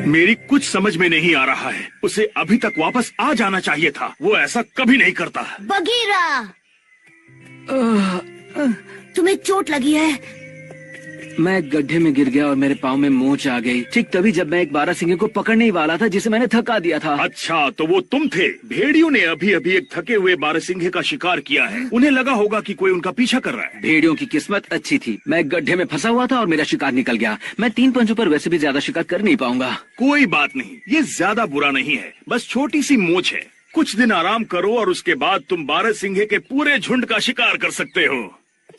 मेरी कुछ समझ में नहीं आ रहा है। उसे अभी तक वापस आ जाना चाहिए था। वो ऐसा कभी नहीं करता। बगीरा, तुम्हें चोट लगी है? मैं एक गड्ढे में गिर गया और मेरे पाँव में मोच आ गई। ठीक तभी जब मैं एक बारहसिंगे को पकड़ने ही वाला था जिसे मैंने थका दिया था। अच्छा, तो वो तुम थे। भेड़ियों ने अभी अभी एक थके हुए बारहसिंगे का शिकार किया है। उन्हें लगा होगा कि कोई उनका पीछा कर रहा है। भेड़ियों की किस्मत अच्छी थी। मैं एक गड्ढे में फंसा हुआ था और मेरा शिकार निकल गया। मैं 3 पंजों पर वैसे भी ज्यादा शिकार कर नहीं पाऊंगा। कोई बात नहीं, ये ज्यादा बुरा नहीं है। बस छोटी सी मोच है। कुछ दिन आराम करो और उसके बाद तुम बारहसिंगे के पूरे झुंड का शिकार कर सकते हो।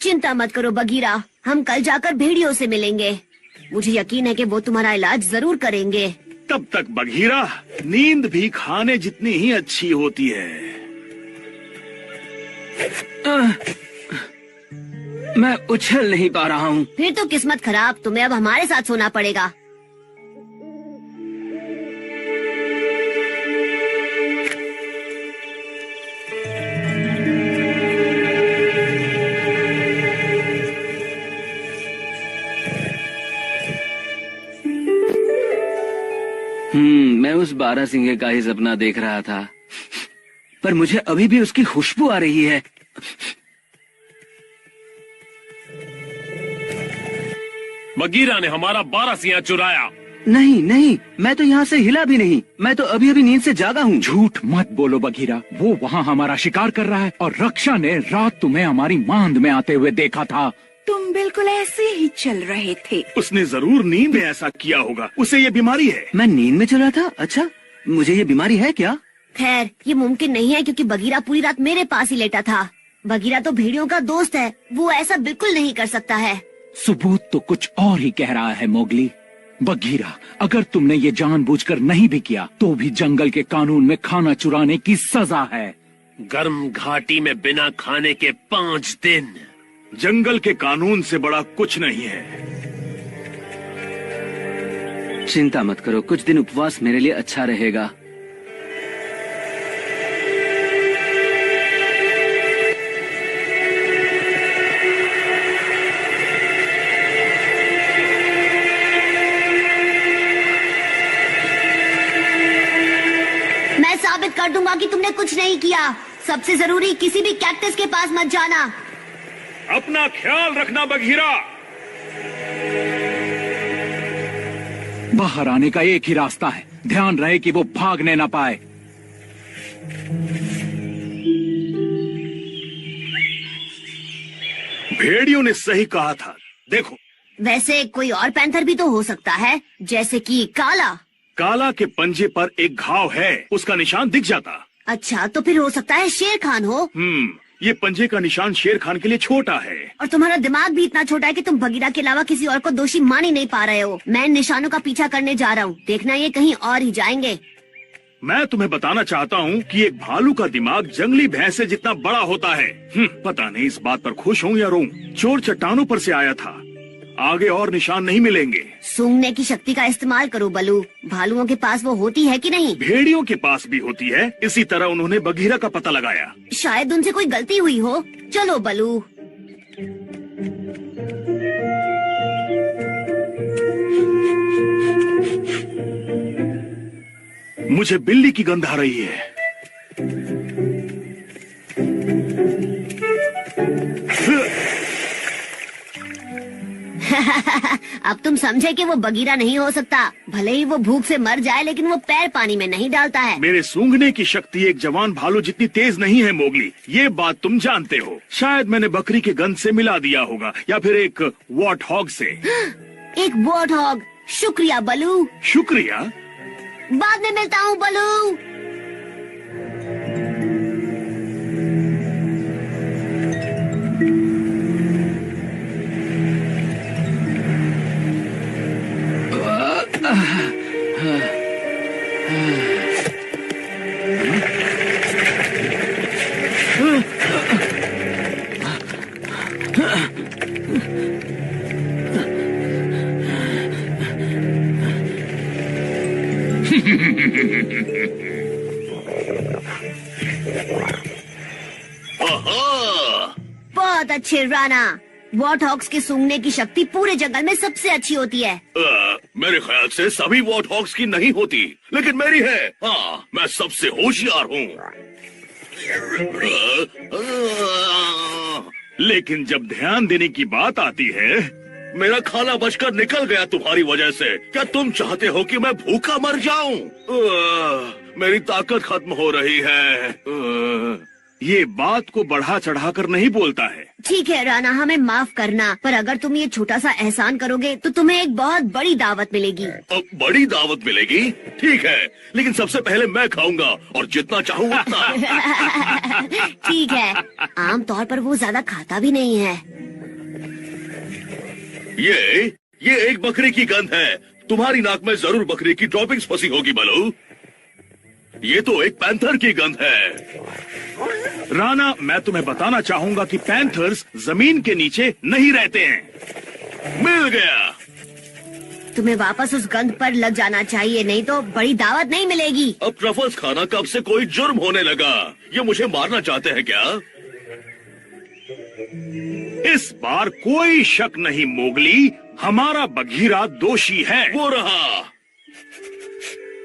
चिंता मत करो बगीरा, हम कल जाकर भेड़ियों से मिलेंगे। मुझे यकीन है कि वो तुम्हारा इलाज जरूर करेंगे। तब तक बगीरा, नींद भी खाने जितनी ही अच्छी होती है। मैं उछल नहीं पा रहा हूँ। फिर तो किस्मत खराब, तुम्हें अब हमारे साथ सोना पड़ेगा। मैं उस बारहसिंगे का ही सपना देख रहा था, पर मुझे अभी भी उसकी खुशबू आ रही है। बगीरा ने हमारा बारहसिंगा चुराया। नहीं नहीं, मैं तो यहाँ से हिला भी नहीं। मैं तो अभी अभी नींद से जागा हूँ। झूठ मत बोलो बगीरा, वो वहाँ हमारा शिकार कर रहा है और रक्षा ने रात तुम्हें हमारी मांद में आते हुए देखा था। तुम बिल्कुल ऐसे ही चल रहे थे। उसने जरूर नींद में ऐसा किया होगा। उसे ये बीमारी है। मैं नींद में चल रहा था? अच्छा, मुझे ये बीमारी है क्या? खैर, ये मुमकिन नहीं है क्योंकि बगीरा पूरी रात मेरे पास ही लेटा था। बगीरा तो भेड़ियों का दोस्त है, वो ऐसा बिल्कुल नहीं कर सकता है। सबूत तो कुछ और ही कह रहा है मोगली। बगीरा, अगर तुमने ये जानबूझकर नहीं भी किया तो भी जंगल के कानून में खाना चुराने की सजा है। गर्म घाटी में बिना खाने के 5 दिन। जंगल के कानून से बड़ा कुछ नहीं है। चिंता मत करो, कुछ दिन उपवास मेरे लिए अच्छा रहेगा। मैं साबित कर दूंगा कि तुमने कुछ नहीं किया। सबसे जरूरी, किसी भी कैक्टस के पास मत जाना। अपना ख्याल रखना बगीरा। बाहर आने का एक ही रास्ता है, ध्यान रहे कि वो भागने ना पाए। भेड़ियों ने सही कहा था। देखो, वैसे कोई और पैंथर भी तो हो सकता है, जैसे कि काला। काला के पंजे पर एक घाव है, उसका निशान दिख जाता। अच्छा, तो फिर हो सकता है शेर खान हो। ये पंजे का निशान शेर खान के लिए छोटा है। और तुम्हारा दिमाग भी इतना छोटा है कि तुम बगीरा के अलावा किसी और को दोषी मान ही नहीं पा रहे हो। मैं इन निशानों का पीछा करने जा रहा हूँ, देखना ये कहीं और ही जाएंगे। मैं तुम्हें बताना चाहता हूँ कि एक भालू का दिमाग जंगली भैंस से जितना बड़ा होता है। पता नहीं इस बात पर खुश हूँ या रोऊं। चोर चट्टानों पर से आया था, आगे और निशान नहीं मिलेंगे। सूंघने की शक्ति का इस्तेमाल करो बलू। भालुओं के पास वो होती है कि नहीं? भेड़ियों के पास भी होती है। इसी तरह उन्होंने बगीरा का पता लगाया। शायद उनसे कोई गलती हुई हो। चलो बलू। मुझे बिल्ली की गंध आ रही है। अब तुम समझे कि वो बगीरा नहीं हो सकता। भले ही वो भूख से मर जाए, लेकिन वो पैर पानी में नहीं डालता है। मेरे सूंघने की शक्ति एक जवान भालू जितनी तेज नहीं है मोगली, ये बात तुम जानते हो। शायद मैंने बकरी के गंध से मिला दिया होगा या फिर एक वॉट हॉग से। एक वॉट हॉग? शुक्रिया बलू। शुक्रिया? बाद में मिलता हूँ बलू। बहुत बहुत अच्छे राणा। वॉट हॉक्स के सूंघने की शक्ति पूरे जंगल में सबसे अच्छी होती है। मेरे ख्याल से सभी वॉट हॉक्स की नहीं होती, लेकिन मेरी है। हाँ, मैं सबसे होशियार हूँ। लेकिन जब ध्यान देने की बात आती है, मेरा खाना बचकर निकल गया तुम्हारी वजह से। क्या तुम चाहते हो कि मैं भूखा मर जाऊं? मेरी ताकत खत्म हो रही है। ये बात को बढ़ा चढ़ाकर नहीं बोलता है। ठीक है राणा, हमें माफ करना, पर अगर तुम ये छोटा सा एहसान करोगे तो तुम्हें एक बहुत बड़ी दावत मिलेगी। बड़ी दावत मिलेगी? ठीक है, लेकिन सबसे पहले मैं खाऊंगा और जितना चाहूँ उतना। ठीक है, आमतौर पर वो ज्यादा खाता भी नहीं है। ये एक बकरी की गंध है। तुम्हारी नाक में जरूर बकरी की ड्रॉपिंग्स फंसी होगी बलू। ये तो एक पैंथर की गंध है। राणा, मैं तुम्हें बताना चाहूंगा कि पैंथर्स जमीन के नीचे नहीं रहते हैं। मिल गया। तुम्हें वापस उस गंध पर लग जाना चाहिए, नहीं तो बड़ी दावत नहीं मिलेगी। अब ट्रफल्स खाना कब से कोई जुर्म होने लगा? ये मुझे मारना चाहते हैं क्या? इस बार कोई शक नहीं मोगली, हमारा बघीरा दोषी है। वो रहा।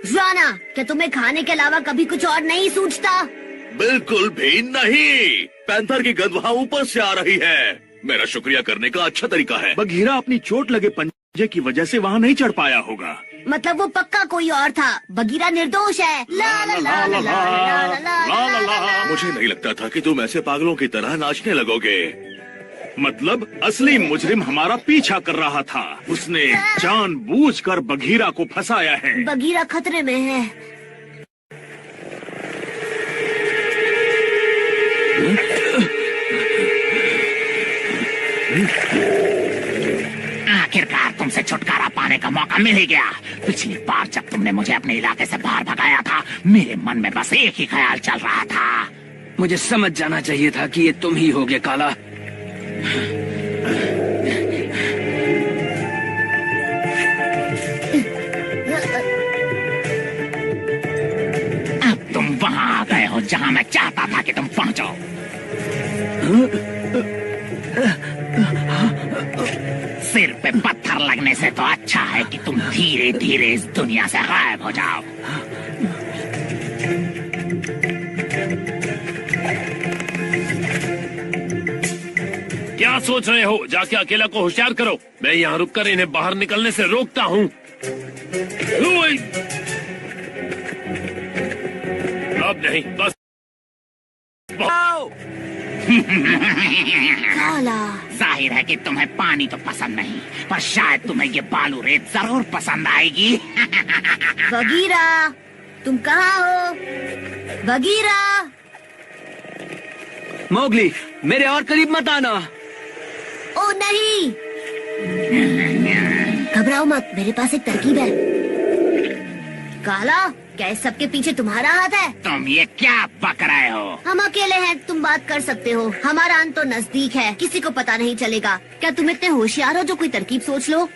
राणा, क्या तुम्हें खाने के अलावा कभी कुछ और नहीं सूझता? बिल्कुल भी नहीं। पैंथर की गंध वहाँ ऊपर से आ रही है। मेरा शुक्रिया करने का अच्छा तरीका है। बघीरा अपनी चोट लगे पंजे की वजह से वहाँ नहीं चढ़ पाया होगा। मतलब वो पक्का कोई और था। बघीरा निर्दोष है। ला ला ला ला ला ला ला ला ला। मुझे नहीं लगता था कि तुम ऐसे पागलों की तरह नाचने लगोगे। मतलब असली मुजरिम हमारा पीछा कर रहा था। उसने जानबूझकर बघीरा को फंसाया है। बघीरा खतरे में है। आखिरकार तुमसे छुटकारा पाने का मौका मिल ही गया। पिछली बार जब तुमने मुझे अपने इलाके से बाहर भगाया था, मेरे मन में बस एक ही ख्याल चल रहा था। मुझे समझ जाना चाहिए था कि ये तुम ही होगे काला। अब तुम वहां आ गए हो जहां मैं चाहता था कि तुम पहुंचो। सिर पे पत्थर लगने से तो अच्छा है कि तुम धीरे धीरे इस दुनिया से गायब हो जाओ। क्या सोच रहे हो? जाके अकेला को होशियार करो। मैं यहाँ रुककर इन्हें बाहर निकलने से रोकता हूँ। अब नहीं, बस। काला, जाहिर है कि तुम्हें पानी तो पसंद नहीं, पर शायद तुम्हें ये बालू रेत जरूर पसंद आएगी। बघीरा, तुम कहाँ हो? बघीरा, मोगली, मेरे और करीब मत आना। ओ नहीं, घबराओ मत, मेरे पास एक तरकीब है। काला, क्या इस सबके पीछे तुम्हारा हाथ है? तुम ये क्या बक रहे हो? हम अकेले हैं, तुम बात कर सकते हो। हमारा अंत तो नजदीक है, किसी को पता नहीं चलेगा। क्या तुम इतने होशियार हो जो कोई तरकीब सोच लो?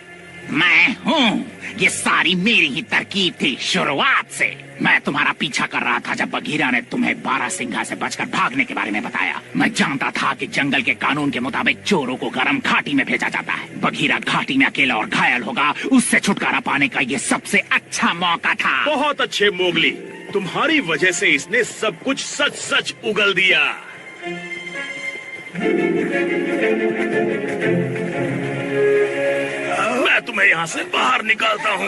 मैं हूँ, ये सारी मेरी ही तरकीब थी शुरुआत से। मैं तुम्हारा पीछा कर रहा था जब बघीरा ने तुम्हें बारहसिंघा से बचकर भागने के बारे में बताया। मैं जानता था कि जंगल के कानून के मुताबिक चोरों को गर्म घाटी में भेजा जाता है। बघीरा घाटी में अकेला और घायल होगा, उससे छुटकारा पाने का ये सबसे अच्छा मौका था। बहुत अच्छे मोगली, तुम्हारी वजह से इसने सब कुछ सच सच उगल दिया। मैं तुम्हें यहाँ से बाहर निकालता हूँ।